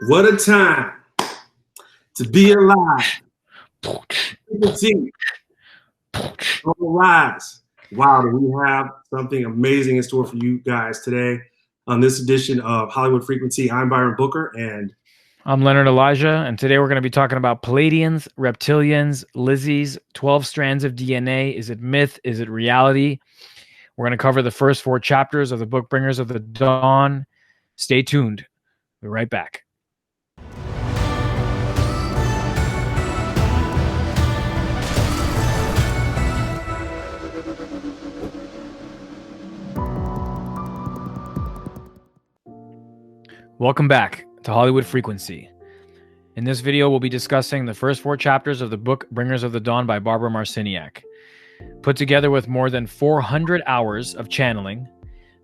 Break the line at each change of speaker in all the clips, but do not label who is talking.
What a time to be alive. Frequency. All rise. Wow, do we have something amazing in store for you guys today on this edition of Hollywood Frequency. I'm Byron Booker, and
I'm Leonard Elijah, and today we're going to be talking about Pleiadians, reptilians, Lizzies, 12 strands of DNA. Is it myth? Is it reality? We're going to cover the first 4 chapters of the book Bringers of the Dawn. Stay tuned. We'll be right back. Welcome back to Hollywood Frequency. In this video, we'll be discussing the first 4 chapters of the book Bringers of the Dawn by Barbara Marciniak. Put together with more than 400 hours of channeling,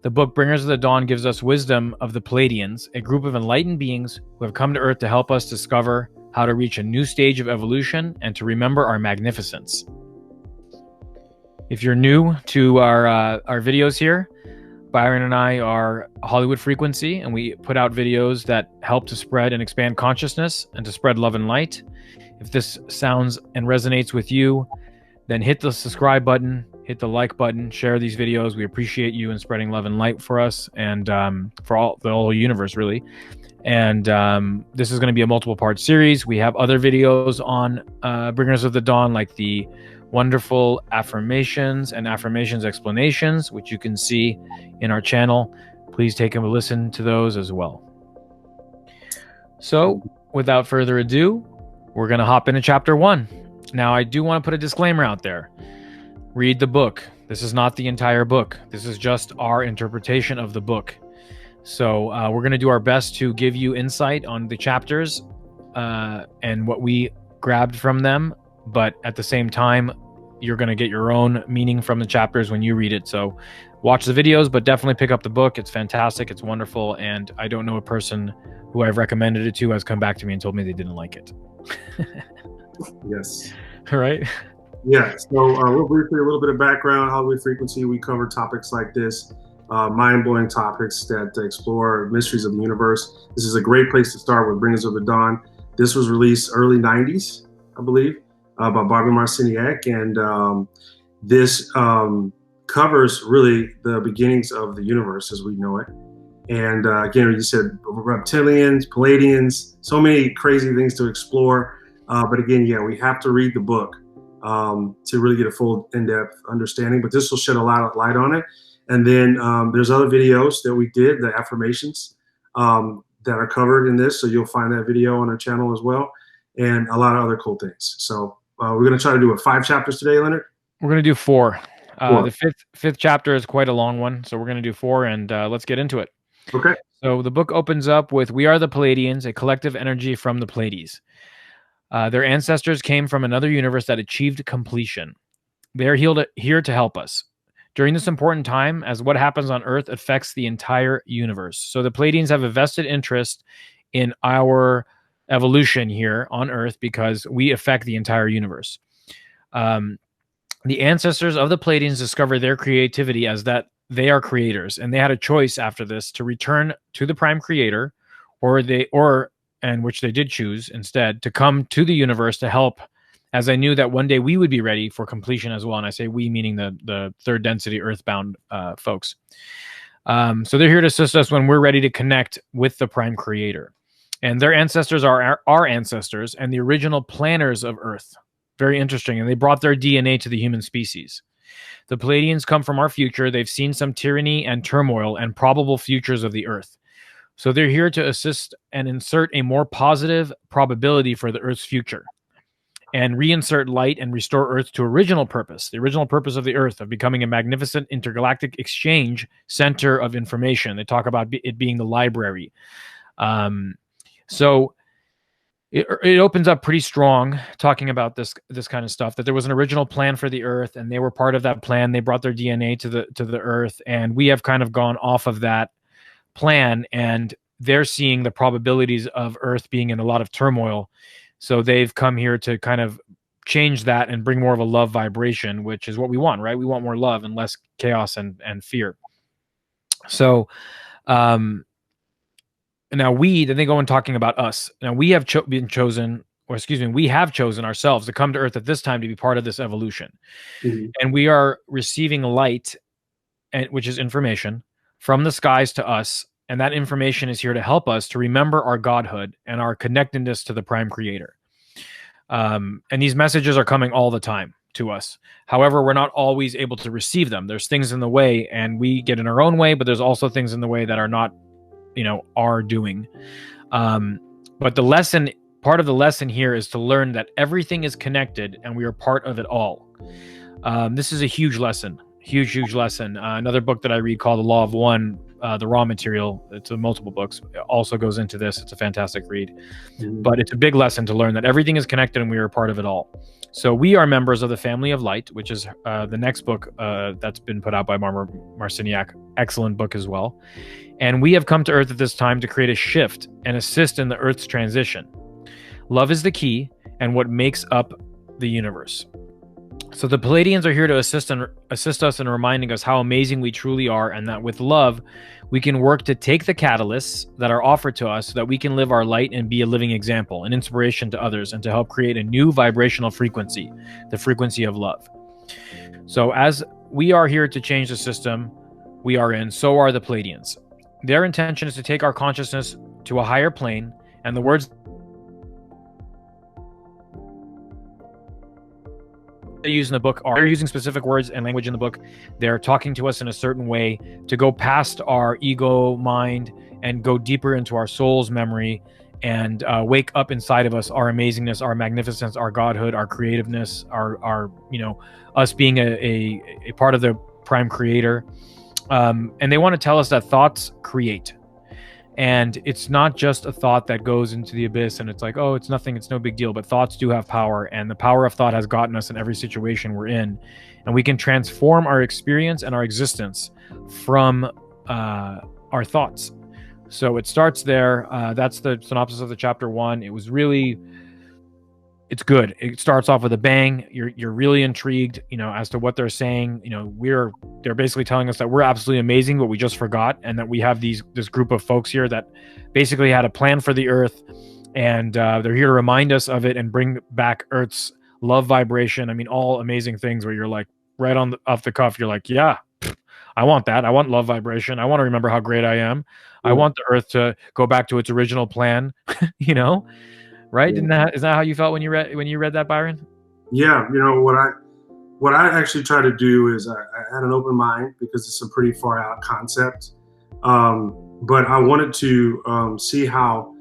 the book Bringers of the Dawn gives us wisdom of the Pleiadians, a group of enlightened beings who have come to Earth to help us discover how to reach a new stage of evolution and to remember our magnificence. If you're new to our videos here, Byron and I are Hollywood Frequency, and we put out videos that help to spread and expand consciousness and to spread love and light. If this sounds and resonates with you, then hit the subscribe button, hit the like button, share these videos. We appreciate you in spreading love and light for us and for the whole universe, really. And this is going to be a multiple part series. We have other videos on Bringers of the Dawn, like the wonderful affirmations and affirmations explanations, which you can see in our channel. Please take a listen to those as well. So without further ado, we're going to hop into chapter 1. Now, I do want to put a disclaimer out there. Read the book. This is not the entire book. This is just our interpretation of the book. So we're going to do our best to give you insight on the chapters and what we grabbed from them. But at the same time, you're going to get your own meaning from the chapters when you read it. So watch the videos, but definitely pick up the book. It's fantastic. It's wonderful. And I don't know a person who I've recommended it to has come back to me and told me they didn't like it.
yes.
All right.
Yeah. So real briefly, a little bit of background. Hollywood Frequency, we cover topics like this, mind-blowing topics that explore mysteries of the universe. This is a great place to start with Bringers of the Dawn. This was released early 90s, I believe. By Barbara Marciniak, and this covers really the beginnings of the universe as we know it. And again, you said reptilians, Pleiadians, so many crazy things to explore. But again, yeah, we have to read the book to really get a full in-depth understanding. But this will shed a lot of light on it. And then there's other videos that we did, the affirmations that are covered in this. So you'll find that video on our channel as well, and a lot of other cool things. So we're going to try to do 5 chapters today, Leonard?
We're going to do 4. The fifth chapter is quite a long one, so we're going to do 4, and let's get into it.
Okay.
So the book opens up with, "We are the Pleiadians, a collective energy from the Pleiades. Their ancestors came from another universe that achieved completion. They are here to help us during this important time, as what happens on Earth affects the entire universe. So the Pleiadians have a vested interest in our evolution here on Earth because we affect the entire universe. The ancestors of the Pleiadians discovered their creativity as that they are creators, and they had a choice after this to return to the Prime Creator, and which they did choose instead, to come to the universe to help, as they knew that one day we would be ready for completion as well. And I say we, meaning the third density earthbound folks. So they're here to assist us when we're ready to connect with the Prime Creator. And their ancestors are our ancestors and the original planners of Earth. Very interesting. And they brought their DNA to the human species. The Pleiadians come from our future. They've seen some tyranny and turmoil and probable futures of the Earth. So they're here to assist and insert a more positive probability for the Earth's future and reinsert light and restore Earth to original purpose, the original purpose of the Earth, of becoming a magnificent intergalactic exchange center of information. They talk about it being the library. So it opens up pretty strong, talking about this kind of stuff, that there was an original plan for the Earth, and they were part of that plan. They brought their DNA to the Earth, and we have kind of gone off of that plan, and they're seeing the probabilities of Earth being in a lot of turmoil. So they've come here to kind of change that and bring more of a love vibration, which is what we want, right? We want more love and less chaos and fear. So Now then they go on talking about us. Now we have been chosen, or excuse me, we have chosen ourselves to come to Earth at this time to be part of this evolution. And we are receiving light, which is information, from the skies to us. And that information is here to help us to remember our godhood and our connectedness to the prime creator. And these messages are coming all the time to us. However, we're not always able to receive them. There's things in the way, and we get in our own way, but there's also things in the way that are not, our doing. But part of the lesson here is to learn that everything is connected and we are part of it all. This is a huge lesson. Huge lesson. Another book that I read called The Law of One, The Raw Material, it's multiple books, it also goes into this. It's a fantastic read. But it's a big lesson to learn that everything is connected and we are a part of it all. So we are members of the family of light, which is the next book that's been put out by Barbara Marciniak. Excellent book as well. And we have come to Earth at this time to create a shift and assist in the Earth's transition. Love is the key and what makes up the universe. So the Pleiadians are here to assist us in reminding us how amazing we truly are, and that with love, we can work to take the catalysts that are offered to us so that we can live our light and be a living example, an inspiration to others, and to help create a new vibrational frequency, the frequency of love. So as we are here to change the system we are in, so are the Pleiadians. Their intention is to take our consciousness to a higher plane, and the words they use in the book are using specific words and language in the book. They're talking to us in a certain way to go past our ego mind and go deeper into our soul's memory and wake up inside of us our amazingness, our magnificence, our godhood, our creativeness, our us being a part of the prime creator. And they want to tell us that thoughts create. And it's not just a thought that goes into the abyss and it's like, oh, it's nothing, it's no big deal. But thoughts do have power, and the power of thought has gotten us in every situation we're in. And we can transform our experience and our existence from our thoughts. So it starts there. That's the synopsis of the chapter 1. It's good. It starts off with a bang. You're really intrigued, as to what they're saying. They're basically telling us that we're absolutely amazing, but we just forgot, and that we have this group of folks here that basically had a plan for the Earth, and they're here to remind us of it and bring back Earth's love vibration. I mean, all amazing things where you're like, right off the cuff, you're like, yeah, I want that. I want love vibration. I want to remember how great I am. I want the Earth to go back to its original plan, Right?
Yeah.
Is that how you felt when you read that, Byron?
Yeah. What I actually try to do is I had an open mind because it's a pretty far out concept. But I wanted to see how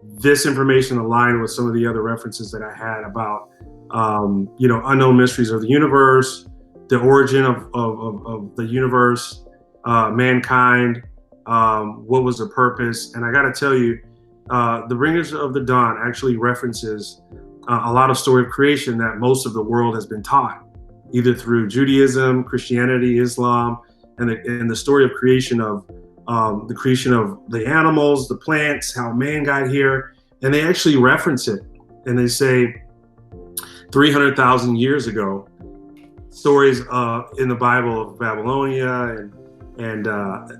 this information aligned with some of the other references that I had about, unknown mysteries of the universe, the origin of the universe, mankind, what was the purpose. And I got to tell you, the Bringers of the Dawn actually references a lot of story of creation that most of the world has been taught, either through Judaism, Christianity, Islam, and the story of creation of the creation of the animals, the plants, how man got here. And they actually reference it, and they say 300,000 years ago, stories in the Bible of Babylonia and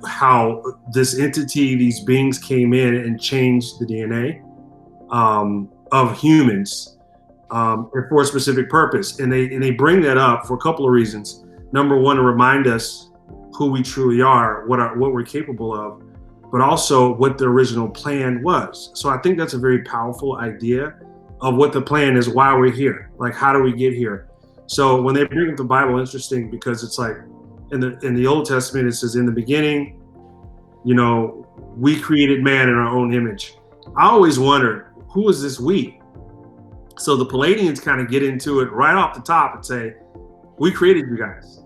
how this entity, these beings came in and changed the DNA of humans for a specific purpose. And they bring that up for a couple of reasons. Number one, to remind us who we truly are, what we're capable of, but also what the original plan was. So I think that's a very powerful idea of what the plan is, why we're here, like how do we get here. So when they bring up the Bible, interesting because it's like, in the Old Testament, it says, in the beginning, we created man in our own image. I always wondered, who is this we? So the Pleiadians kind of get into it right off the top and say, we created you guys.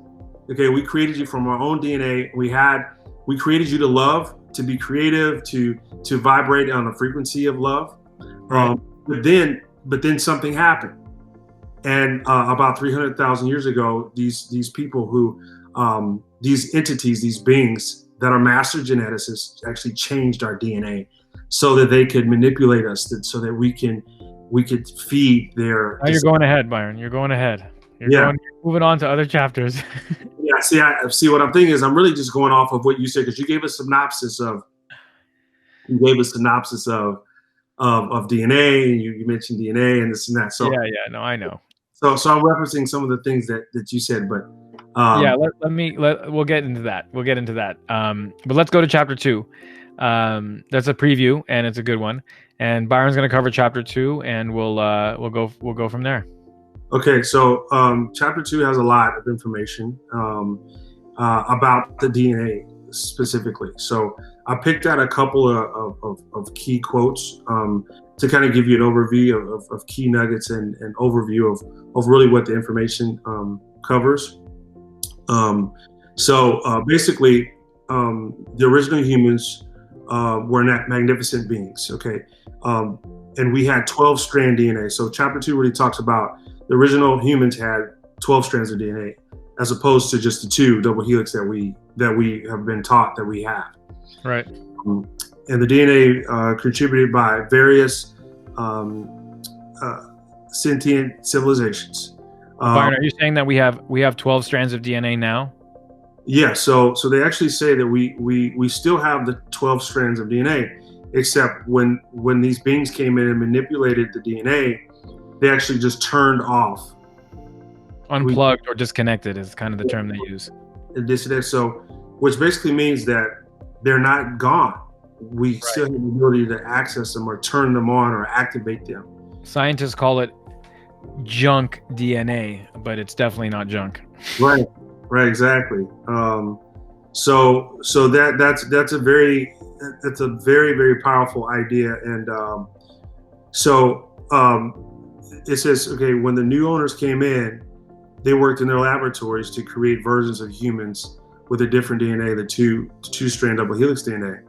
Okay, we created you from our own DNA. We created you to love, to be creative, to vibrate on the frequency of love.
Right.
But then something happened. And about 300,000 years ago, these people who these entities, these beings that are master geneticists actually changed our DNA so that they could manipulate us, so that we could feed their.
Now you're going ahead, Byron. You're going ahead. You're moving on to other chapters.
Yeah. See what I'm thinking is I'm really just going off of what you said, because you gave a synopsis of you gave a synopsis of DNA, and you mentioned DNA and this and that. So
Yeah, no, I know.
So I'm referencing some of the things that you said, but
yeah, we'll get into that. But let's go to chapter 2. That's a preview, and it's a good one. And Byron's going to cover chapter 2, and we'll go from there.
Okay, so chapter 2 has a lot of information about the DNA specifically. So I picked out a couple of key quotes to kind of give you an overview of key nuggets and overview of really what the information covers. Basically, the original humans were magnificent beings, okay? And we had 12-strand DNA. So chapter 2 really talks about the original humans had 12 strands of DNA, as opposed to just the 2 double helix that we have been taught that we have.
Right.
And the DNA contributed by various sentient civilizations.
Byron, are you saying that we have 12 strands of DNA now?
Yeah. So they actually say that we still have the 12 strands of DNA, except when these beings came in and manipulated the DNA, they actually just turned off.
Unplugged or disconnected is kind of the term they use.
So, which basically means that they're not gone. We still have the ability to access them or turn them on or activate them.
Scientists call it junk DNA, but it's definitely not junk.
Right, exactly. So that's a very very powerful idea, and it says, okay, when the new owners came in, they worked in their laboratories to create versions of humans with a different DNA, the two-strand double helix DNA.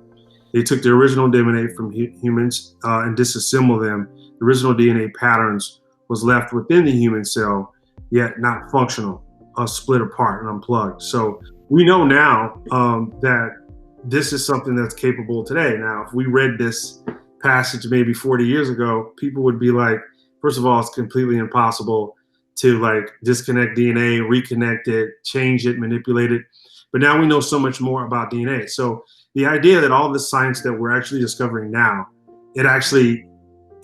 They took the original DNA from humans and disassembled them. The original DNA patterns was left within the human cell, yet not functional, split apart and unplugged. So we know now that this is something that's capable today. Now, if we read this passage maybe 40 years ago, people would be like, first of all, it's completely impossible to like disconnect DNA, reconnect it, change it, manipulate it. But now we know so much more about DNA. So the idea that all this science that we're actually discovering now, it actually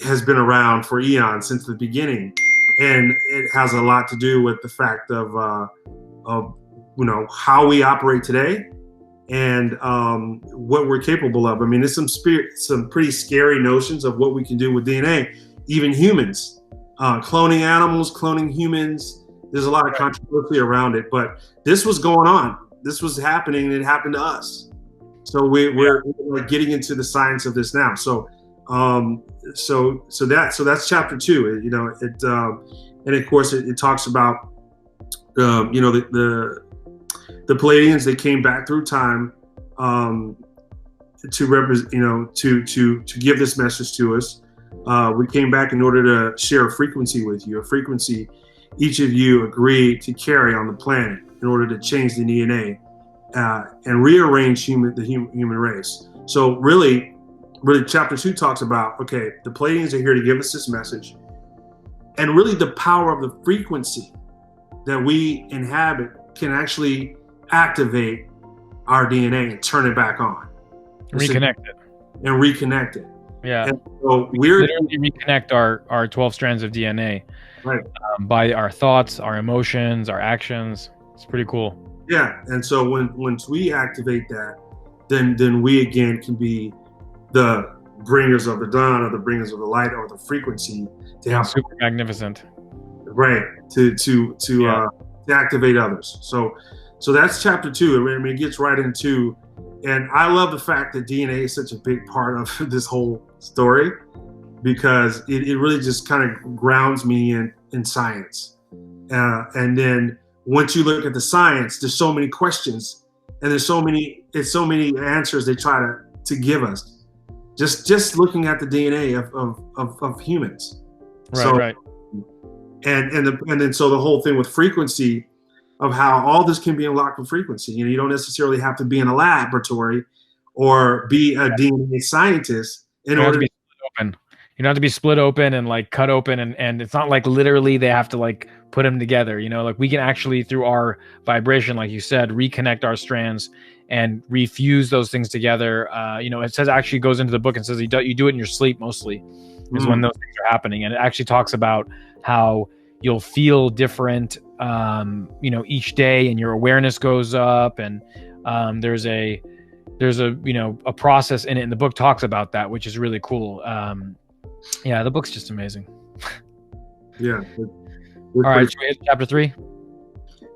has been around for eons, since the beginning. And it has a lot to do with the fact of how we operate today and what we're capable of. I mean, there's some pretty scary notions of what we can do with DNA, even humans, cloning animals, cloning humans. There's a lot of controversy around it, but this was going on. This was happening, and it happened to us. So we're getting into the science of this now. So that's chapter 2. And of course it talks about the Pleiadians. They came back through time to represent, to give this message to us. We came back in order to share a frequency with you, a frequency each of you agreed to carry on the planet in order to change the DNA and rearrange the human race. So really chapter 2 talks about, okay, the Pleiadians are here to give us this message, and really the power of the frequency that we inhabit can actually activate our DNA and turn it back on. Reconnect it.
Yeah.
And so
we literally reconnect our 12 strands of DNA,
right,
by our thoughts, our emotions, our actions. It's pretty cool.
Yeah. And so once we activate that, then we again can be the bringers of the dawn, or the bringers of the light, or the frequency to help.
Super magnificent.
Right. To activate others. So that's chapter 2. I mean, it gets right into, and I love the fact that DNA is such a big part of this whole story, because it really just kind of grounds me in science. And then once you look at the science, there's so many questions, and there's so many answers they try to give us. Just looking at the DNA of humans.
Right.
And then so the whole thing with frequency, of how all this can be unlocked with frequency. You don't necessarily have to be in a laboratory or be a DNA scientist in order to be
split open. You don't have to be split open and like cut open, and it's not like literally they have to like put them together. Like we can actually, through our vibration, like you said, reconnect our strands and refuse those things together. It says, actually goes into the book and says you do it in your sleep mostly, is when those things are happening. And it actually talks about how you'll feel different, each day, and your awareness goes up. And there's a process in it, and the book talks about that, which is really cool. The book's just amazing.
Yeah.
All right, should we hit chapter 3?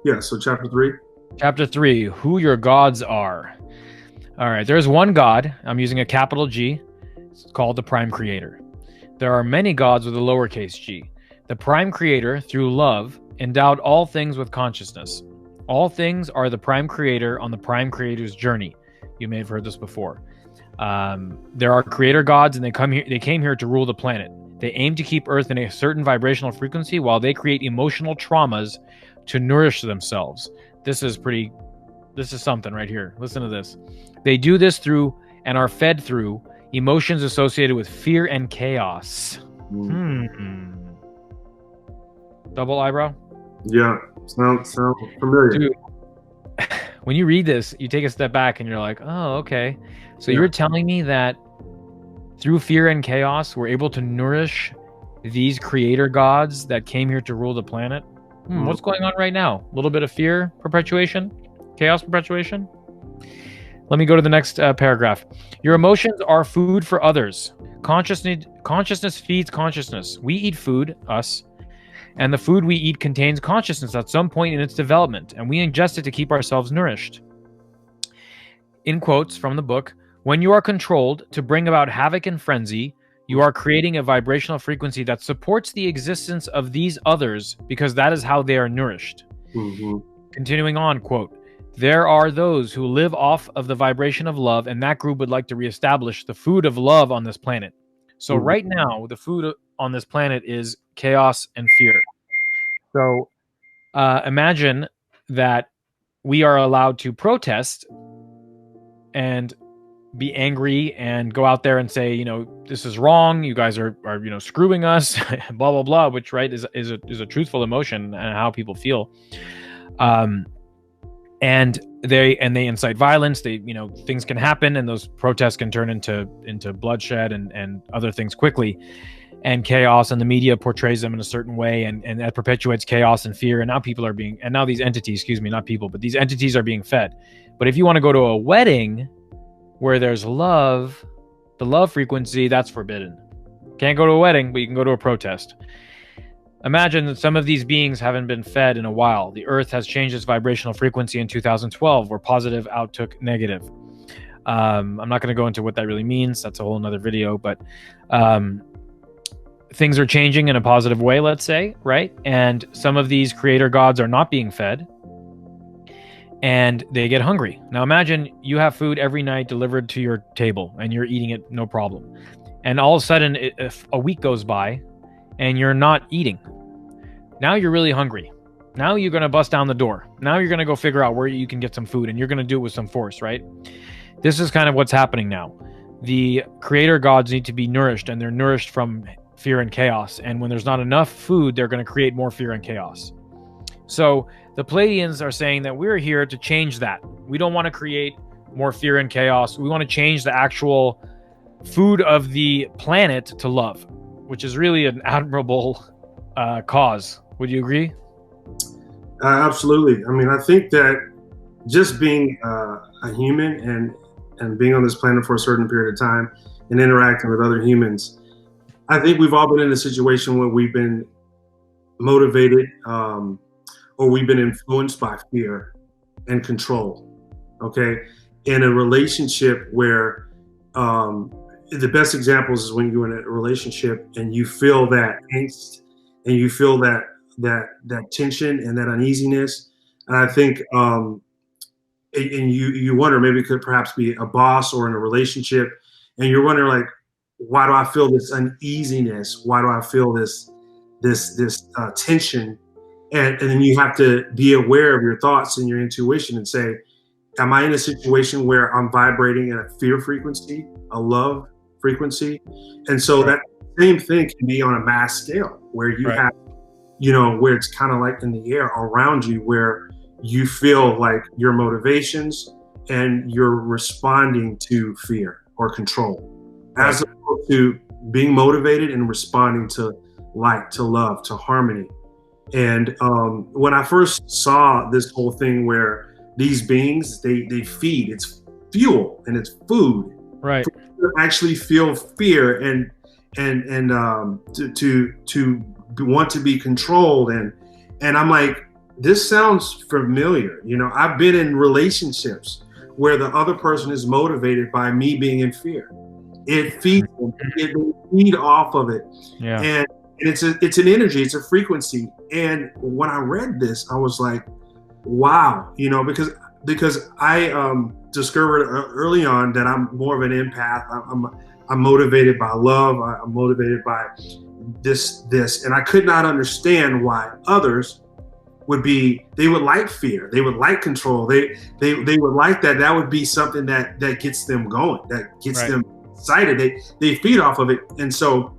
Yeah, so chapter 3.
Chapter 3, who your gods are. All right, there's one God. I'm using a capital G. It's called the Prime Creator. There are many gods with a lowercase g. The Prime Creator, through love, endowed all things with consciousness. All things are the Prime Creator on the Prime Creator's journey. You may have heard this before. There are creator gods, and they came here to rule the planet. They aim to keep Earth in a certain vibrational frequency while they create emotional traumas to nourish themselves. This is something right here. Listen to this. They do this through and are fed through emotions associated with fear and chaos. Double eyebrow?
Yeah, sounds familiar.
Dude, when you read this, you take a step back and you're like, oh, okay. So you're telling me that through fear and chaos, we're able to nourish these creator gods that came here to rule the planet? What's going on right now? A little bit of fear perpetuation? Chaos perpetuation? Let me go to the next paragraph. Your emotions are food for others. Consciousness feeds consciousness. We eat food, us, and the food we eat contains consciousness at some point in its development, and we ingest it to keep ourselves nourished. In quotes from the book, when you are controlled to bring about havoc and frenzy, you are creating a vibrational frequency that supports the existence of these others because that is how they are nourished. Continuing on, quote, there are those who live off of the vibration of love, and that group would like to reestablish the food of love on this planet. So right now, the food on this planet is chaos and fear. So imagine that we are allowed to protest and be angry and go out there and say, this is wrong. You guys are screwing us, blah, blah, blah, which, right, is a truthful emotion and how people feel. And they incite violence. Things can happen, and those protests can turn into bloodshed and other things quickly, and chaos, and the media portrays them in a certain way, and that perpetuates chaos and fear. And now these entities, not people, but these entities are being fed. But if you want to go to a wedding where there's love, the love frequency, that's forbidden. Can't go to a wedding, but you can go to a protest. Imagine that some of these beings haven't been fed in a while. The Earth has changed its vibrational frequency in 2012, where positive outtook negative. I'm not going to go into what that really means. That's a whole nother video, but things are changing in a positive way, let's say, right? And some of these creator gods are not being fed, and they get hungry. Now imagine you have food every night delivered to your table, and you're eating it no problem. And all of a sudden, if a week goes by and you're not eating, now you're really hungry. Now you're going to bust down the door. Now you're going to go figure out where you can get some food, and you're going to do it with some force, right? This is kind of what's happening now. The creator gods need to be nourished, and they're nourished from fear and chaos. And when there's not enough food, they're going to create more fear and chaos. So the Pleiadians are saying that we're here to change that. We don't want to create more fear and chaos. We want to change the actual food of the planet to love, which is really an admirable cause. Would you agree?
Absolutely. I mean, I think that just being a human and being on this planet for a certain period of time and interacting with other humans, I think we've all been in a situation where we've been motivated or we've been influenced by fear and control, okay? In a relationship where the best examples is when you're in a relationship and you feel that angst and you feel that tension and that uneasiness. And I think, and you wonder, maybe it could perhaps be a boss or in a relationship, and you're wondering, like, why do I feel this uneasiness? Why do I feel this tension? And then you have to be aware of your thoughts and your intuition and say, am I in a situation where I'm vibrating at a fear frequency, a love frequency? And so that same thing can be on a mass scale where you have, where it's kind of like in the air around you, where you feel like your motivations and you're responding to fear or control, as opposed to being motivated and responding to light, to love, to harmony. And when I first saw this whole thing where these beings, they feed, it's fuel and it's food,
right,
to actually feel fear and to want to be controlled, and I'm like, this sounds familiar. You know, I've been in relationships where the other person is motivated by me being in fear. It feeds them. It feed off of it.
Yeah.
And it's an energy, it's a frequency. And when I read this, I was like, wow, you know, because I discovered early on that I'm more of an empath. I'm motivated by love. I'm motivated by this, and I could not understand why others they would like fear, they would like control, they would like that. That would be something that gets them going, that gets them excited. They feed off of it. And so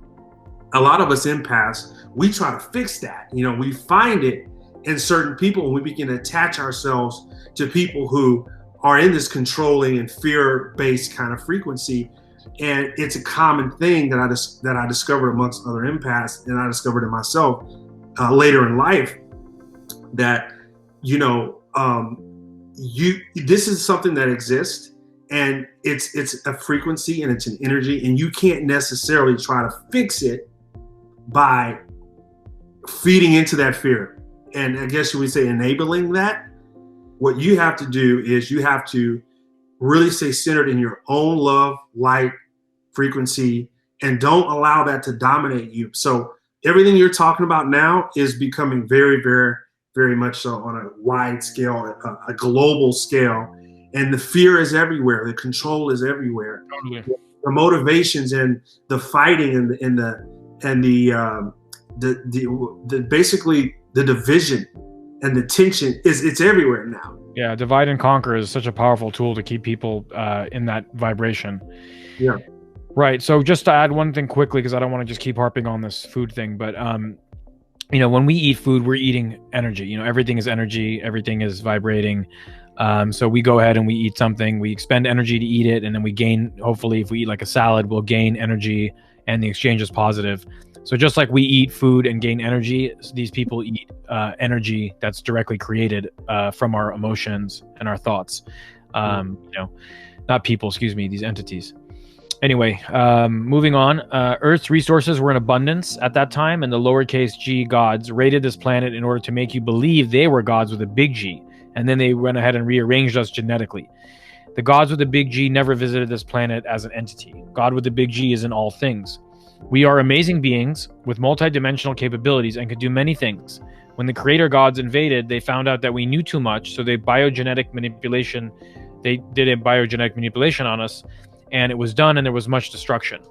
a lot of us empaths, we try to fix that. You know, we find it in certain people, and we begin to attach ourselves to people who are in this controlling and fear-based kind of frequency. And it's a common thing that I discovered amongst other empaths, and I discovered in myself later in life, that, you know, this is something that exists, and it's a frequency and it's an energy, and you can't necessarily try to fix it by feeding into that fear. And I guess you would say enabling that. What you have to do is you have to really stay centered in your own love, light, frequency, and don't allow that to dominate you. So everything you're talking about now is becoming very, very, very much so on a wide scale, a global scale. And the fear is everywhere. The control is everywhere.
Totally.
The motivations and the fighting and the basically the division and the tension it's everywhere now.
Yeah, divide and conquer is such a powerful tool to keep people in that vibration.
Yeah.
Right. So just to add one thing quickly, because I don't want to just keep harping on this food thing, but you know, when we eat food, we're eating energy. You know, everything is energy, everything is vibrating. So we go ahead and we eat something, we expend energy to eat it, and then we gain, hopefully if we eat like a salad, we'll gain energy, and the exchange is positive. So just like we eat food and gain energy, these people eat energy that's directly created from our emotions and our thoughts. You know, not people, excuse me, these entities. Anyway, moving on. Earth's resources were in abundance at that time, and the lowercase g gods raided this planet in order to make you believe they were gods with a big G, and then they went ahead and rearranged us genetically. The gods with the big G never visited this planet as an entity. God with the big G is in all things. We are amazing beings with multidimensional capabilities and could do many things. When the creator gods invaded, they found out that we knew too much, so they did a biogenetic manipulation on us, and it was done, and there was much destruction.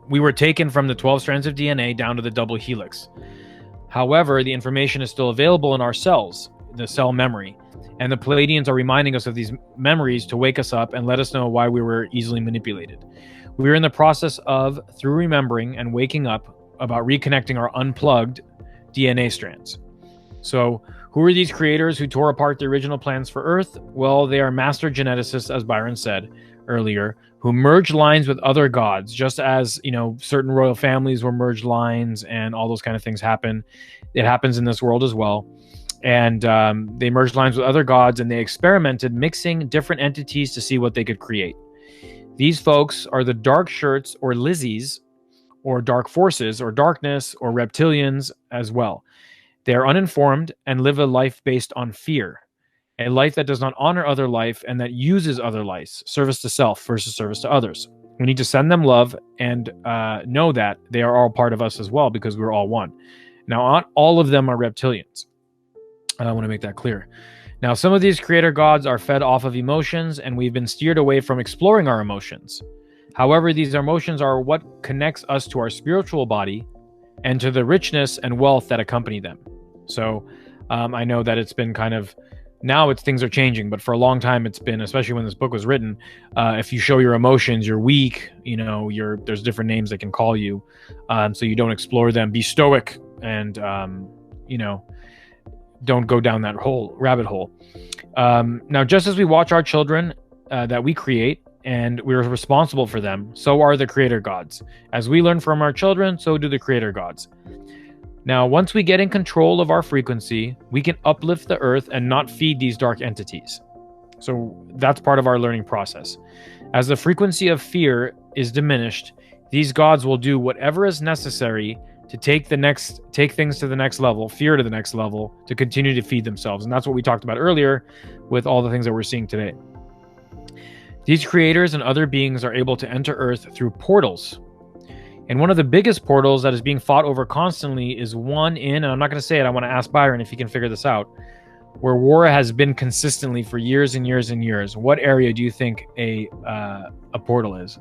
We were taken from the 12 strands of DNA down to the double helix. However, the information is still available in our cells, the cell memory, and the Pleiadians are reminding us of these memories to wake us up and let us know why we were easily manipulated. We are in the process of, through remembering and waking up, about reconnecting our unplugged DNA strands. So, who are these creators who tore apart the original plans for Earth? Well, they are master geneticists, as Byron said earlier, who merge lines with other gods, just as, you know, certain royal families were merged lines and all those kind of things happen. It happens in this world as well. And they merged lines with other gods, and they experimented mixing different entities to see what they could create. These folks are the dark shirts or Lizzies, or dark forces, or darkness, or reptilians as well. They are uninformed and live a life based on fear, a life that does not honor other life and that uses other lives, service to self versus service to others. We need to send them love and know that they are all part of us as well, because we're all one. Now, not all of them are reptilians. I want to make that clear. Now, some of these creator gods are fed off of emotions, and we've been steered away from exploring our emotions. However, these emotions are what connects us to our spiritual body and to the richness and wealth that accompany them. So I know that it's been kind of, now things are changing, but for a long time it's been, especially when this book was written, if you show your emotions, you're weak, you know, there's different names they can call you. So you don't explore them. Be stoic and, you know, don't go down that rabbit hole. Now, just as we watch our children that we create, and we're responsible for them, so are the creator gods. As we learn from our children, so do the creator gods. Now, once we get in control of our frequency, we can uplift the earth and not feed these dark entities. So that's part of our learning process. As the frequency of fear is diminished, these gods will do whatever is necessary to take things to the next level, fear to the next level, to continue to feed themselves. And that's what we talked about earlier with all the things that we're seeing today. These creators and other beings are able to enter Earth through portals. And one of the biggest portals that is being fought over constantly is one in, and I'm not going to say it, I want to ask Byron if he can figure this out, where war has been consistently for years and years and years. What area do you think a portal is?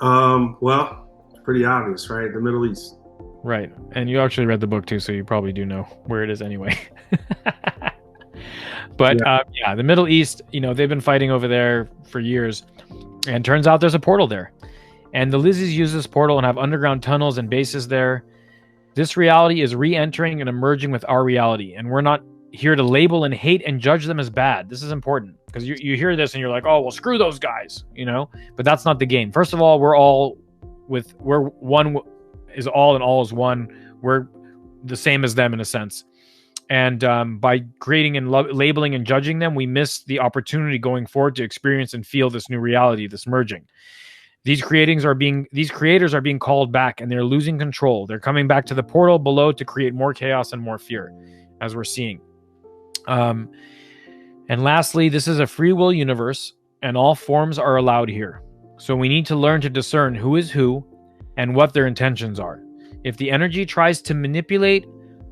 Well, pretty obvious, right? The Middle East.
Right. And you actually read the book too, so you probably do know where it is anyway. But yeah, the Middle East, they've been fighting over there for years. And turns out there's a portal there. And the Lizzies use this portal and have underground tunnels and bases there. This reality is re-entering and emerging with our reality. And we're not here to label and hate and judge them as bad. This is important because you hear this and you're like, oh, well, screw those guys, But that's not the game. First of all, we're one is all and all is one. We're the same as them in a sense. And by creating and labeling and judging them, we miss the opportunity going forward to experience and feel this new reality, this merging. These creators are being called back, and they're losing control. They're coming back to the portal below to create more chaos and more fear, as we're seeing. And lastly, this is a free will universe, and all forms are allowed here. So we need to learn to discern who is who and what their intentions are. If the energy tries to manipulate,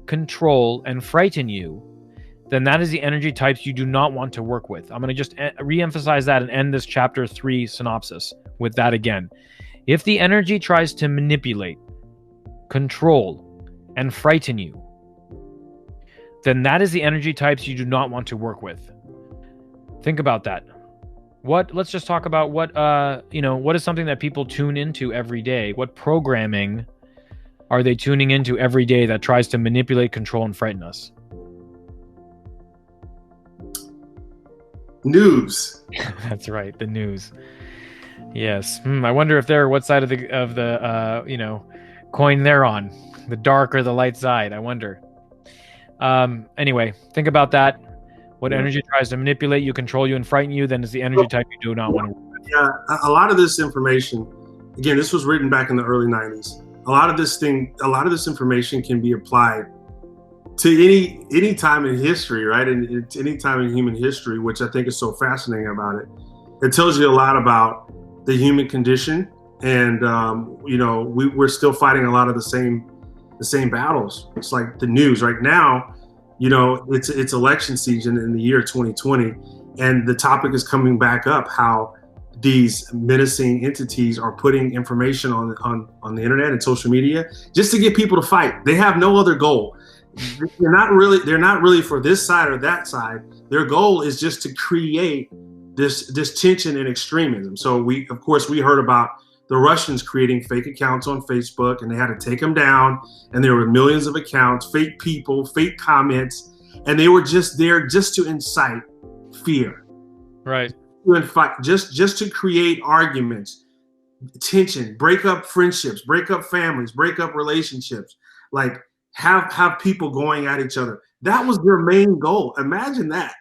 control, and frighten you, then that is the energy types you do not want to work with. I'm going to just re-emphasize that and end this chapter 3 synopsis with that again. If the energy tries to manipulate, control, and frighten you, then that is the energy types you do not want to work with. Think about that. Let's just talk about what is something that people tune into every day? What programming are they tuning into every day that tries to manipulate, control, and frighten us?
News.
That's right, the news. Yes. I wonder if what side of the coin they're on, the dark or the light side. I wonder. Anyway, think about that. What energy tries to manipulate you, control you, and frighten you, then is the energy type you do not want to work with.
Yeah, a lot of this information, again, this was written back in the early 90s. A lot of this information can be applied to any time in history, right? And any time in human history, which I think is so fascinating about it. It tells you a lot about the human condition, and we're still fighting a lot of the same battles. It's like the news right now. It's election season in the year 2020, and the topic is coming back up how these menacing entities are putting information on the internet and social media just to get people to fight. They have no other goal. They're not really for this side or that side. Their goal is just to create this tension and extremism. So we heard about the Russians creating fake accounts on Facebook, and they had to take them down, and there were millions of accounts, fake people, fake comments, and they were just there just to incite fear.
Right.
Just to create arguments, tension, break up friendships, break up families, break up relationships, like have people going at each other. That was their main goal. Imagine that.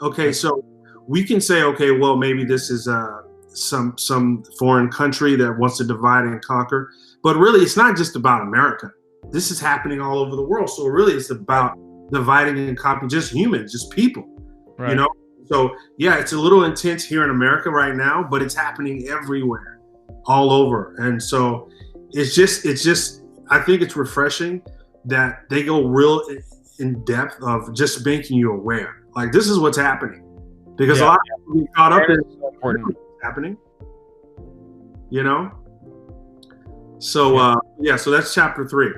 Okay, so we can say, okay, well, maybe this is some foreign country that wants to divide and conquer, but really it's not just about America. This is happening all over the world. So really it's about dividing and conquering just humans, just people,
right.
So yeah, it's a little intense here in America right now, but it's happening everywhere, all over. And so it's just, I think it's refreshing that they go real in depth of just making you aware. Like, this is what's happening. Because a lot of people get caught up in what's happening, So, so that's chapter 3,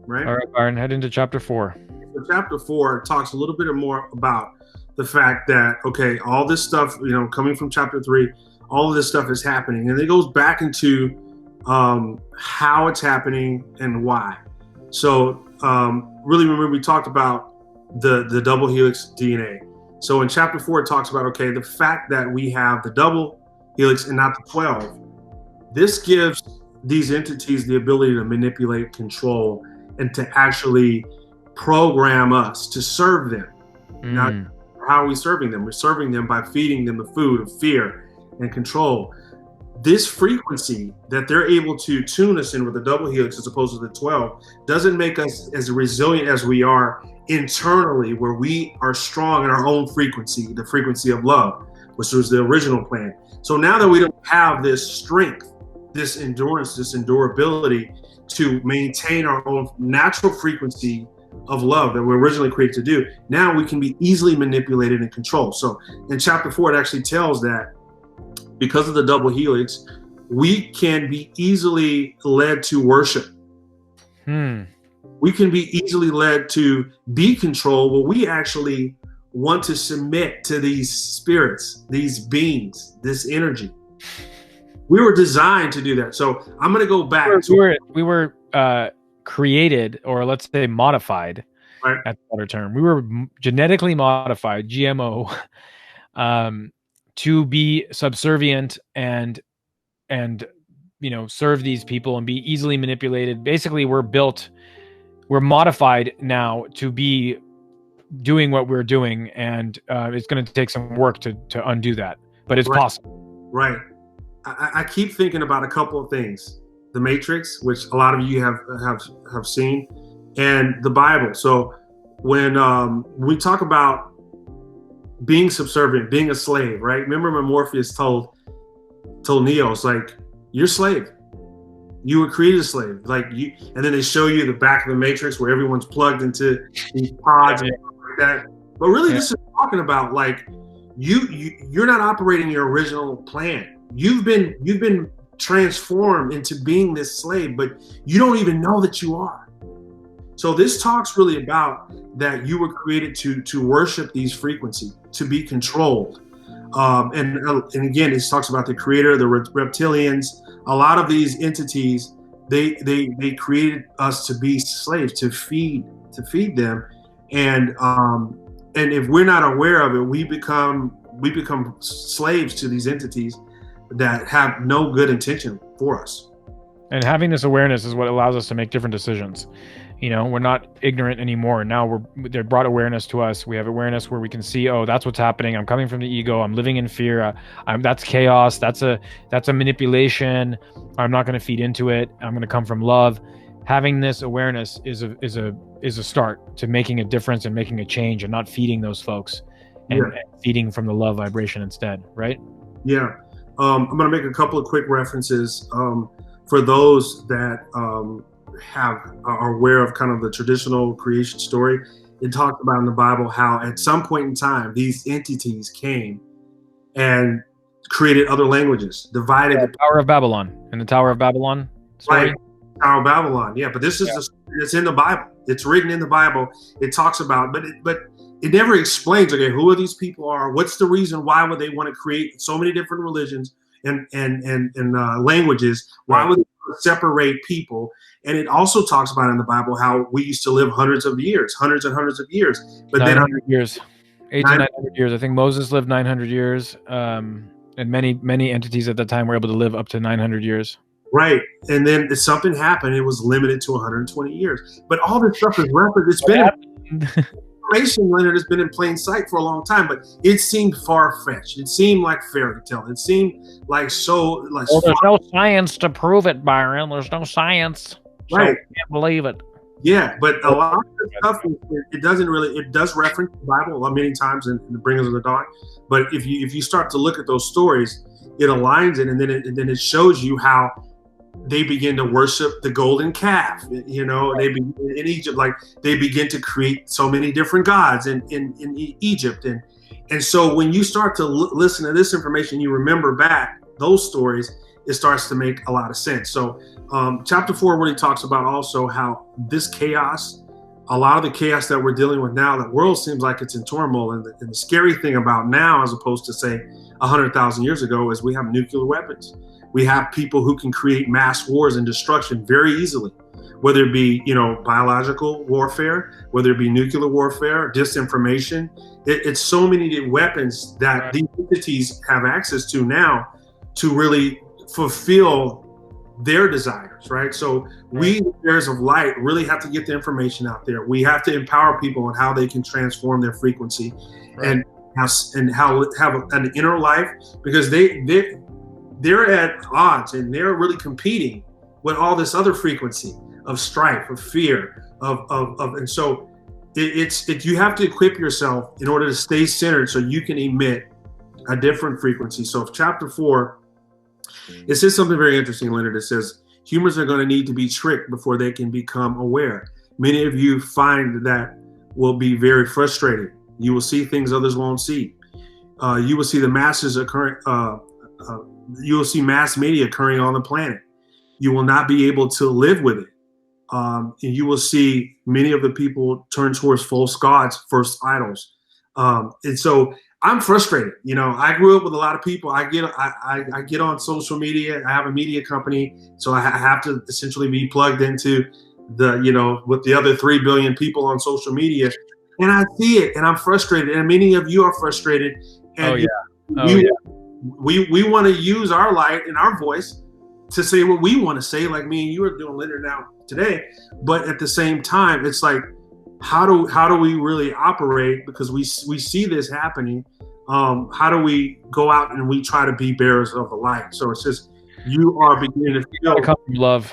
right?
All right, Byron, head into chapter 4.
So chapter 4 talks a little bit more about the fact that, okay, all this stuff, coming from chapter 3, all of this stuff is happening. And it goes back into how it's happening and why. So really, remember we talked about the double helix DNA. So in chapter 4, it talks about, okay, the fact that we have the double helix and not the 12, this gives these entities the ability to manipulate, control, and to actually program us to serve them. Now, how are we serving them? We're serving them by feeding them the food of fear and control. This frequency that they're able to tune us in with the double helix as opposed to the 12 doesn't make us as resilient as we are internally, where we are strong in our own frequency, the frequency of love, which was the original plan. So now that we don't have this strength, this endurance, this endurability to maintain our own natural frequency of love that we're originally created to do, now we can be easily manipulated and controlled. So in chapter 4, it actually tells that because of the double helix, we can be easily led to worship. We can be easily led to be controlled, but we actually want to submit to these spirits, these beings, this energy. We were designed to do that. So I'm going to go back.
We were created, or let's say modified,
right?
That's a better term. We were genetically modified, GMO, to be subservient and serve these people and be easily manipulated. Basically, we're modified now to be doing what we're doing, and it's going to take some work to undo that, but it's possible.
Right. I keep thinking about a couple of things: the Matrix, which a lot of you have seen, and the Bible. So when we talk about being subservient, being a slave, right? Remember when Morpheus told Neo, it's like, you're a slave. You were created a slave, like you. And then they show you the back of the Matrix where everyone's plugged into these pods and stuff like that. But really, this is talking about like you're not operating your original plan. You've been transformed into being this slave, but you don't even know that you are. So this talks really about that you were created to worship these frequencies, to be controlled. And again, it talks about the creator, the reptilians. A lot of these entities, they created us to be slaves, to feed them, and if we're not aware of it, we become slaves to these entities that have no good intention for us.
And having this awareness is what allows us to make different decisions. We're not ignorant anymore. Now they brought awareness to us. We have awareness where we can see, oh, that's what's happening. I'm coming from the ego. I'm living in fear. That's chaos. That's a manipulation. I'm not going to feed into it. I'm going to come from love. Having this awareness is a start to making a difference and making a change, and not feeding those folks and feeding from the love vibration instead. Right?
Yeah. I'm going to make a couple of quick references for those that are aware of kind of the traditional creation story. It talks about in the Bible how at some point in time these entities came and created other languages, divided the
Tower of Babylon. In the Tower of Babylon story?
Right. Tower of Babylon. Yeah, but this is it's in the Bible. It's written in the Bible. It talks about, but it never explains, okay, who are these people are? What's the reason? Why would they want to create so many different religions and languages? Why would they separate people? And it also talks about in the Bible how we used to live hundreds and hundreds of years. But
900 years. 800 to 900 years. I think Moses lived 900 years. And many entities at that time were able to live up to 900 years.
Right. And then if something happened, it was limited to 120 years. But all this stuff is referenced. It's been information, Leonard, has been in plain sight for a long time, but it seemed far-fetched. It seemed like fairy tale. It seemed like so like.
Well, there's no science to prove it, Byron. There's no science. So
right.
I can't believe it.
Yeah, but a lot of the stuff, it does reference the Bible many times in the Bringers of the Dawn. But if you start to look at those stories, it aligns it, and then it shows you how they begin to worship the golden calf. They begin, in Egypt, like they begin to create so many different gods in Egypt, and so when you start to listen to this information, you remember back those stories, it starts to make a lot of sense. So chapter 4 really talks about also how this chaos, a lot of the chaos that we're dealing with now, the world seems like it's in turmoil, and the scary thing about now, as opposed to say 100,000 years ago, is we have nuclear weapons. We have people who can create mass wars and destruction very easily. whether it be, biological warfare, whether it be nuclear warfare, disinformation. It's so many weapons that these entities have access to now to really fulfill their desires, right? So we, the bearers of light, really have to get the information out there. We have to empower people on how they can transform their frequency and how have an inner life, because they're at odds and they're really competing with all this other frequency of strife, of fear, and so you have to equip yourself in order to stay centered so you can emit a different frequency. So chapter 4, it says something very interesting, Leonard. It says humans are going to need to be tricked before they can become aware. Many of you find that will be very frustrating. You will see things others won't see. You will see the masses occurring. You will see mass media occurring on the planet. You will not be able to live with it. And you will see many of the people turn towards false gods, false idols. And so I'm frustrated. I grew up with a lot of people. I get on social media. I have a media company, so I have to essentially be plugged into with the other 3 billion people on social media. And I see it, and I'm frustrated. And many of you are frustrated. And we want to use our light and our voice to say what we want to say, like me and you are doing, Leonard, now today. But at the same time, it's like, how do we really operate? Because we see this happening. How do we go out and we try to be bearers of the light? So it's just, you are beginning to feel
come from love.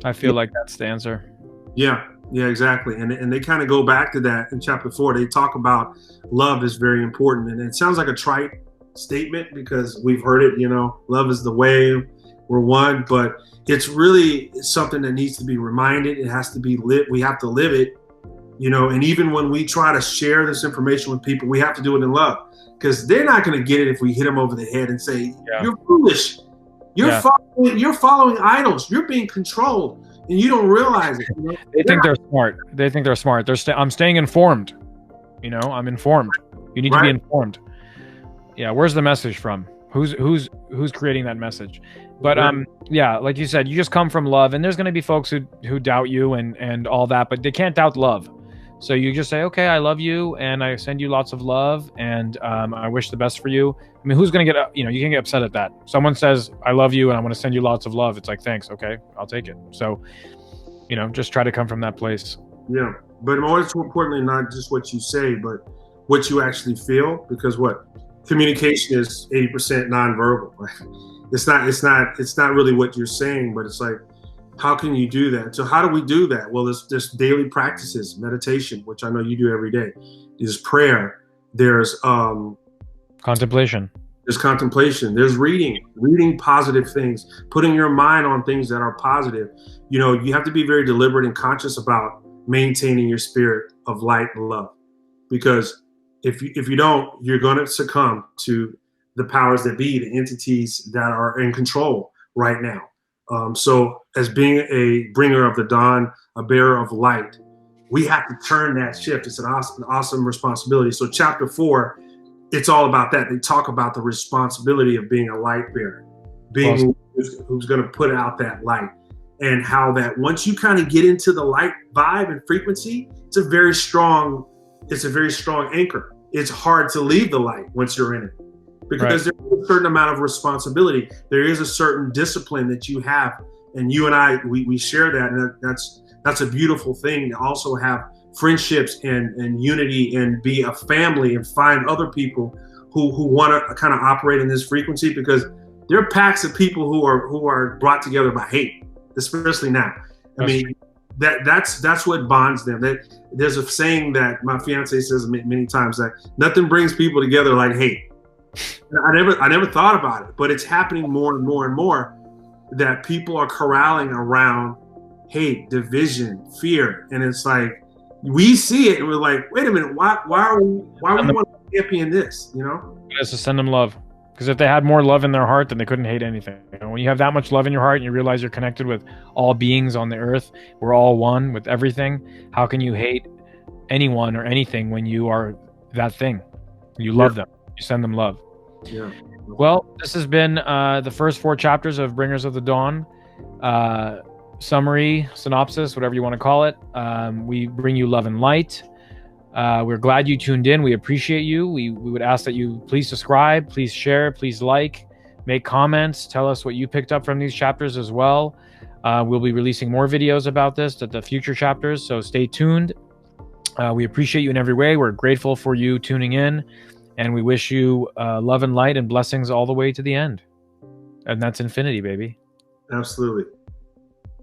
I feel like that's the answer.
Yeah, exactly. And they kind of go back to that in chapter 4. They talk about love is very important. And it sounds like a trite statement because we've heard it, love is the way, we're one, but it's really something that needs to be reminded. It has to be lit. We have to live it, and even when we try to share this information with people, we have to do it in love, because they're not going to get it if we hit them over the head and say, you're foolish. You're following idols. You're being controlled, and you don't realize it.
They think they're smart. I'm staying informed. I'm informed. You need to be informed. Yeah. Where's the message from? Who's creating that message? But like you said, you just come from love, and there's going to be folks who doubt you and all that, but they can't doubt love. So you just say, okay, I love you, and I send you lots of love, and I wish the best for you. I mean, who's going to get, you can get upset at that. Someone says, I love you, and I want to send you lots of love. It's like, thanks. Okay, I'll take it. So, just try to come from that place. Yeah.
But more importantly, not just what you say, but what you actually feel, because communication is 80% nonverbal. It's not really what you're saying, but it's like, how can you do that? So how do we do that? Well, there's daily practices, meditation, which I know you do every day. There's prayer. There's
contemplation.
There's contemplation. There's reading positive things, putting your mind on things that are positive. You have to be very deliberate and conscious about maintaining your spirit of light and love, because if you don't, you're going to succumb to the powers that be, the entities that are in control right now. So as being a bringer of the dawn, a bearer of light, we have to turn that shift. It's an awesome responsibility. So chapter 4, it's all about that. They talk about the responsibility of being a light bearer, being who's going to put out that light, and how that once you kind of get into the light vibe and frequency, it's a very strong anchor. It's hard to leave the light once you're in it, because there's a certain amount of responsibility. There is a certain discipline that you have, and you and I, we share that, and that's a beautiful thing to also have friendships and unity and be a family and find other people who want to kind of operate in this frequency, because there are packs of people who are brought together by hate, especially now. I mean, that's what bonds them. There's a saying that my fiance says many times, that nothing brings people together like hate. I never thought about it, but it's happening more and more and more, that people are corralling around hate, division, fear, and it's like we see it and we're like, wait a minute, why we want to champion this?
It's to send them love, because if they had more love in their heart, then they couldn't hate anything. When you have that much love in your heart and you realize you're connected with all beings on the earth, we're all one with everything. How can you hate anyone or anything when you are that thing? You love them. You send them love.
Yeah.
Well, this has been the first 4 chapters of Bringers of the Dawn. summary, synopsis, whatever you want to call it. We bring you love and light. We're glad you tuned in. We appreciate you. We would ask that you please subscribe, please share, please like, make comments, tell us what you picked up from these chapters as well. We'll be releasing more videos about this at the future chapters, so stay tuned. We appreciate you in every way. We're grateful for you tuning in, and we wish you love and light and blessings all the way to the end. And that's infinity, baby.
Absolutely.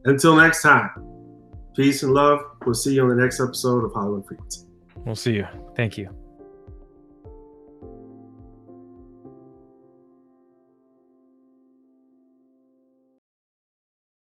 Until next time, peace and love. We'll see you on the next episode of Hollywood Frequency.
We'll see you. Thank you.